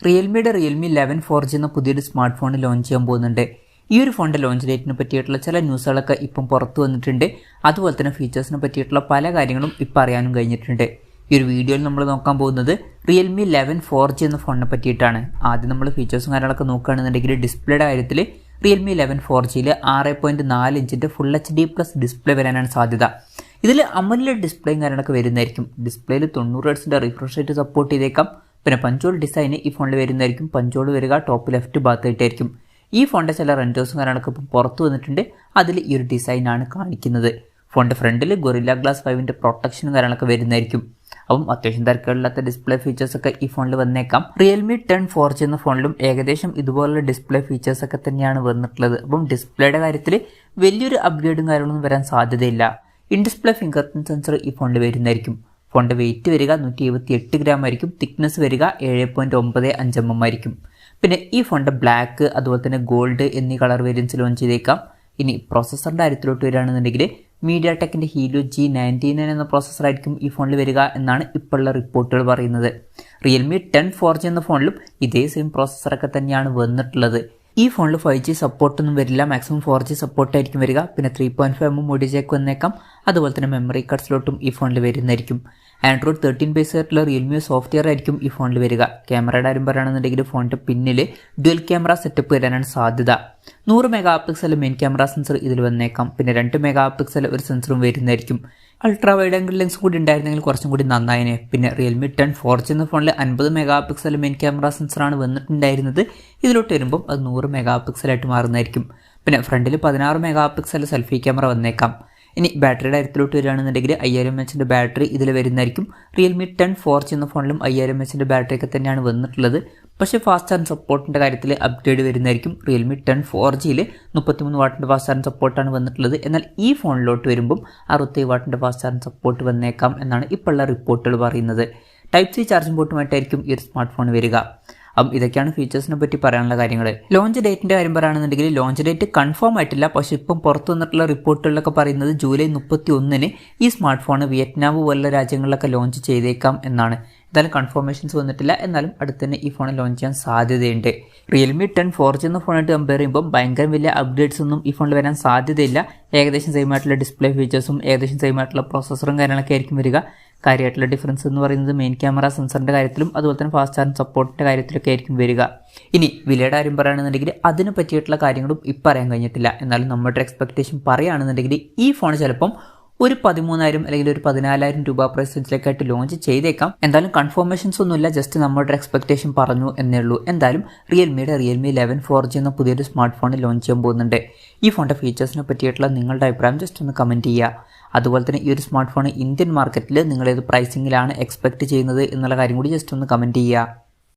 റിയൽമിയുടെ Realme 11 4G എന്ന പുതിയൊരു smart phone launch ചെയ്യാൻ പോകുന്നുണ്ട്. ഈ ഒരു ഫോണിൻ്റെ ലോഞ്ച് ഡേറ്റിനെ പറ്റിയിട്ടുള്ള ചില ന്യൂസുകളൊക്കെ ഇപ്പം പുറത്തു വന്നിട്ടുണ്ട്. അതുപോലെ തന്നെ ഫീച്ചേഴ്സിനെ പറ്റിയിട്ടുള്ള പല കാര്യങ്ങളും ഇപ്പം അറിയാനും കഴിഞ്ഞിട്ടുണ്ട്. ഈ ഒരു വീഡിയോയിൽ നമ്മൾ നോക്കാൻ പോകുന്നത് Realme 11 4G എന്ന ഫോണിനെ പറ്റിയിട്ടാണ്. ആദ്യം നമ്മൾ ഫീച്ചേഴ്സും കാര്യങ്ങളൊക്കെ നോക്കുകയാണെന്നുണ്ടെങ്കിൽ ഡിസ്പ്ലേയുടെ കാര്യത്തിൽ Realme 11 4Gയിൽ 6.4 ഇഞ്ചിൻ്റെ ഫുൾ HD+ ഡിസ്പ്ലേ വരാനാണ് സാധ്യത. ഇതിൽ അമോലെഡ് ഡിസ്പ്ലേയും കാര്യങ്ങളൊക്കെ വരുന്നതായിരിക്കും. ഡിസ്പ്ലേയിൽ 90 Hz റിഫ്രഷ് റേറ്റ് സപ്പോർട്ട് ചെയ്തേക്കാം. പിന്നെ പഞ്ചോൾ ഡിസൈൻ ഈ ഫോണിൽ വരുന്നതായിരിക്കും. പഞ്ചോൾ വരിക ടോപ്പ് ലെഫ്റ്റ് ഭാഗത്തായിട്ടായിരിക്കും. ഈ ഫോണിൻ്റെ ചില റെൻഡേഴ്സും കാര്യങ്ങളൊക്കെ ഇപ്പം പുറത്തു വന്നിട്ടുണ്ട്. അതിൽ ഈ ഒരു ഡിസൈനാണ് കാണിക്കുന്നത്. ഫോണിൻ്റെ ഫ്രണ്ടിൽ ഗൊറില്ല ഗ്ലാസ് 5ൻ്റെ പ്രൊട്ടക്ഷനും കാര്യങ്ങളൊക്കെ വരുന്നതായിരിക്കും. അപ്പം അത്യാവശ്യം തിരക്കുകളില്ലാത്ത ഡിസ്പ്ലേ ഫീച്ചേഴ്സൊക്കെ ഈ ഫോണിൽ വന്നേക്കാം. Realme 10 4G എന്ന ഫോണിലും ഏകദേശം ഇതുപോലുള്ള ഡിസ്പ്ലേ ഫീച്ചേഴ്സൊക്കെ തന്നെയാണ് വന്നിട്ടുള്ളത്. അപ്പം ഡിസ്പ്ലേയുടെ കാര്യത്തിൽ വലിയൊരു അപ്ഗ്രേഡും കാര്യങ്ങളൊന്നും വരാൻ സാധ്യതയില്ല. In display finger print sensor ഈ ഫോണിൽ വരുന്നതായിരിക്കും. ഫോണിൻ്റെ വെയിറ്റ് വരിക 178 ഗ്രാം ആയിരിക്കും. തിക്നെസ് വരിക 7.95 mm ആയിരിക്കും. പിന്നെ ഈ ഫോണിൻ്റെ ബ്ലാക്ക് അതുപോലെ തന്നെ ഗോൾഡ് എന്നീ കളർ വേരിയൻസ് ലോഞ്ച് ചെയ്തേക്കാം. ഇനി പ്രോസസ്സറിൻ്റെ കാര്യത്തിലോട്ട് വരികയാണെന്നുണ്ടെങ്കിൽ mediatekൻ്റെ helio G99 എന്ന പ്രോസസ്സറായിരിക്കും ഈ ഫോണിൽ വരിക എന്നാണ് ഇപ്പോഴുള്ള റിപ്പോർട്ടുകൾ പറയുന്നത്. Realme 10 4G എന്ന ഫോണിലും ഇതേ സെയിം പ്രോസസ്സറൊക്കെ തന്നെയാണ് വന്നിട്ടുള്ളത്. ഈ ഫോണിൽ 5G സപ്പോർട്ടൊന്നും വരില്ല. മാക്സിമം 4G സപ്പോർട്ടായിരിക്കും വരിക. പിന്നെ 3.5 mm mediatek വന്നേക്കാം. അതുപോലെ തന്നെ മെമ്മറി കാർഡ് സ്ലോട്ടും ഈ ഫോണിൽ വരുന്നതായിരിക്കും. Android 13 ബേസ് ആയിട്ടുള്ള Realme സോഫ്റ്റ്വെയർ ആയിരിക്കും ഈ ഫോണിൽ വരിക. ക്യാമറയുടെ കാര്യം പറയുകയാണെന്നുണ്ടെങ്കിൽ ഫോണിൻ്റെ പിന്നിൽ ഡ്യുവൽ ക്യാമറ സെറ്റപ്പ് വരാനാണ് സാധ്യത. 100 MP മെയിൻ ക്യാമറ സെൻസർ ഇതിൽ വന്നേക്കാം. പിന്നെ 2 MP ഒരു സെൻസറും വരുന്നതായിരിക്കും. അൾട്രാ വൈഡ് ആംഗിൾ ലെൻസ് കൂടി ഉണ്ടായിരുന്നെങ്കിൽ കുറച്ചും കൂടി നന്നായിനെ. പിന്നെ Realme 10 4G എന്ന ഫോണിൽ 50 MP മെയിൻ ക്യാമറ സെൻസറാണ് വന്നിട്ടുണ്ടായിരുന്നത്. ഇതിലോട്ട് വരുമ്പം അത് 100 MP ആയിട്ട് മാറുന്നതായിരിക്കും. പിന്നെ ഫ്രണ്ടിൽ 16 MP സെൽഫി ക്യാമറ വന്നേക്കാം. ഇനി ബാറ്ററിയുടെ കാര്യത്തിലോട്ട് വരികയാണെന്നുണ്ടെങ്കിൽ 5000 mAh ബാറ്ററി ഇതിൽ വരുന്നതായിരിക്കും. Realme 10 4G എന്ന ഫോണിലും 5000 mAh ബാറ്ററി ഒക്കെ തന്നെയാണ് വന്നിട്ടുള്ളത്. പക്ഷേ ഫാസ്റ്റ് ചാർജ് സപ്പോർട്ടിൻ്റെ കാര്യത്തിൽ അപ്ഗ്രേഡ് വരുന്നതായിരിക്കും. Realme 10 4Gയിൽ 33 വാട്ടിൻ്റെ ഫാസ്റ്റ് ചാർജ് സപ്പോർട്ടാണ് വന്നിട്ടുള്ളത്. എന്നാൽ ഈ ഫോണിലോട്ട് വരുമ്പം 67 വാട്ടിൻ്റെ ഫാസ്റ്റ് ചാർജ് സപ്പോർട്ട് വന്നേക്കാം എന്നാണ് ഇപ്പോഴുള്ള റിപ്പോർട്ടുകൾ പറയുന്നത്. Type C ചാർജിംഗ് പോർട്ടുമായിട്ടായിരിക്കും ഈ ഒരു സ്മാർട്ട് ഫോൺ വരിക. അപ്പം ഇതൊക്കെയാണ് ഫീച്ചേഴ്സിനെ പറ്റി പറയാനുള്ള കാര്യങ്ങൾ. ലോഞ്ച് ഡേറ്റിൻ്റെ കാര്യം പറയുകയാണെന്നുണ്ടെങ്കിൽ ലോഞ്ച് ഡേറ്റ് കൺഫേം ആയിട്ടില്ല. പക്ഷേ ഇപ്പം പുറത്തു വന്നിട്ടുള്ള റിപ്പോർട്ടുകളിലൊക്കെ പറയുന്നത് ജൂലൈ 31 ഈ സ്മാർട്ട് ഫോൺ വിയറ്റ്നാം പോലുള്ള രാജ്യങ്ങളിലൊക്കെ ലോഞ്ച് ചെയ്തേക്കാം എന്നാണ്. എന്തായാലും കൺഫർമേഷൻസ് വന്നിട്ടില്ല. എന്നാലും അടുത്ത് തന്നെ ഈ ഫോൺ ലോഞ്ച് ചെയ്യാൻ സാധ്യതയുണ്ട്. Realme 10 4G എന്ന ഫോണായിട്ട് കമ്പയർ ചെയ്യുമ്പോൾ ഭയങ്കര വലിയ അപ്ഡേറ്റ്സ് ഒന്നും ഈ ഫോണിൽ വരാൻ സാധ്യതയില്ല. ഏകദേശം സെയിം ആയിട്ടുള്ള ഡിസ്പ്ലേ ഫീച്ചേഴ്സും ഏകദേശം സെയിം ആയിട്ടുള്ള പ്രോസസ്സറും കാര്യങ്ങളൊക്കെ ആയിരിക്കും വരിക. കാര്യമായിട്ടുള്ള ഡിഫറൻസ് എന്ന് പറയുന്നത് മെയിൻ ക്യാമറ സെൻസറിൻ്റെ കാര്യത്തിലും അതുപോലെ തന്നെ ഫാസ്റ്റ് ചാർജ് സപ്പോർട്ടിൻ്റെ കാര്യത്തിലൊക്കെ ആയിരിക്കും വരിക. ഇനി വിലയുടെ കാര്യം പറയുകയാണെന്നുണ്ടെങ്കിൽ അതിന് പറ്റിയിട്ടുള്ള കാര്യങ്ങളും ഇപ്പം അറിയാൻ കഴിഞ്ഞിട്ടില്ല. എന്നാലും നമ്മുടെ എക്സ്പെക്ടേഷൻ പറയുകയാണെന്നുണ്ടെങ്കിൽ ഈ ഫോൺ ചിലപ്പം ഒരു 13,000 അല്ലെങ്കിൽ ഒരു 14,000 രൂപ പ്രൈസ് റേഞ്ചിലേക്കായിട്ട് ലോഞ്ച് ചെയ്തേക്കാം. എന്തായാലും കൺഫർമേഷൻസ് ഒന്നുമില്ല. ജസ്റ്റ് നമ്മുടെ എക്സ്പെക്ടേഷൻ പറഞ്ഞു എന്നേ ഉള്ളൂ. എന്തായാലും Realme 11 4G എന്ന പുതിയൊരു സ്മാർട്ട് ഫോൺ ലോഞ്ച് ചെയ്യാൻ പോകുന്നുണ്ട്. ഈ ഫോണിൻ്റെ ഫീച്ചേഴ്സിനെ പറ്റിയിട്ടുള്ള നിങ്ങളുടെ അഭിപ്രായം ജസ്റ്റ് ഒന്ന് കമൻറ്റ് ചെയ്യുക. അതുപോലെ തന്നെ ഈ ഒരു സ്മാർട്ട് ഫോൺ ഇന്ത്യൻ മാർക്കറ്റിൽ നിങ്ങൾ ഏത് പ്രൈസിങ്ങിലാണ് എക്സ്പെക്റ്റ് ചെയ്യുന്നത് എന്നുള്ള കാര്യം കൂടി ജസ്റ്റ് ഒന്ന് കമൻറ്റ് ചെയ്യുക.